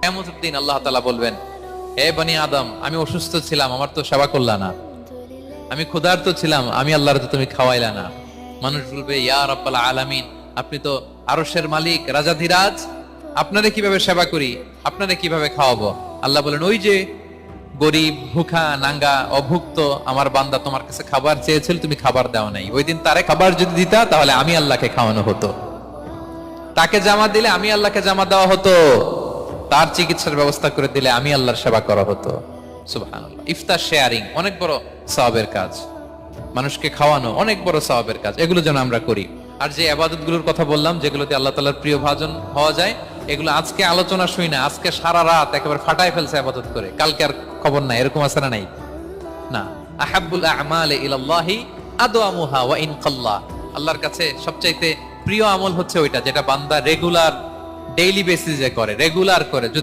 কিয়ামতের দিন আল্লাহ তাআলা বলবেন, হে বনি আদম, আমি অসুস্থ ছিলাম, আমার তো সেবা করলা না। আমি ক্ষুধার্ত ছিলাম, আমি আল্লাহর তো তুমি খাওয়াইলা না। মানুষ বলবে, ইয়া রাব্বাল আলামিন, আপনি তো আরশের মালিক, রাজাধিরাজ, আপনারে কিভাবে সেবা করি, আপনারে কিভাবে খাওয়াবো? আল্লাহ বলেন, ওই যে গরিব, ভুখা, নাঙ্গা, অভুক্ত আমার বান্দা তোমার কাছে খাবার চেয়েছিল, তুমি খাবার দাও নাই। ওই দিন তারে খাবার যদি দিতা, তাহলে আমি আল্লাহকে খাওয়ানো হতো। তাকে জামা দিলে আমি আল্লাহকে জামা দেওয়া হতো। তার চিকিৎসার ব্যবস্থা করে দিলে আমি আল্লাহর সেবা করা হতো। সুবহানাল্লাহ। ইফতার শেয়ারিং অনেক বড় সওয়াবের কাজ, মানুষকে খাওয়ানো অনেক বড় সওয়াবের কাজ, এগুলো যেন আমরা করি। আর যে ইবাদতগুলোর কথা বললাম, যেগুলোতে আল্লাহ তাআলার প্রিয় ভাজন হওয়া যায়, এগুলো আজকে আলোচনা শুই না, আজকে সারা রাত একেবারে ফাটায় ফেলছে ইবাদত করে, কালকে আর খবর নাই, এরকম আছে না? নাই না। আহাব্বুল আ'মালি ইলাল্লাহি আদওয়ামুহা ওয়া ইন কাল্লা। আল্লাহর কাছে সবচাইতে প্রিয় আমল হচ্ছে ওইটা যেটা বান্দা রেগুলার, ডেইলি বেসিসে করে, রেগুলার করে।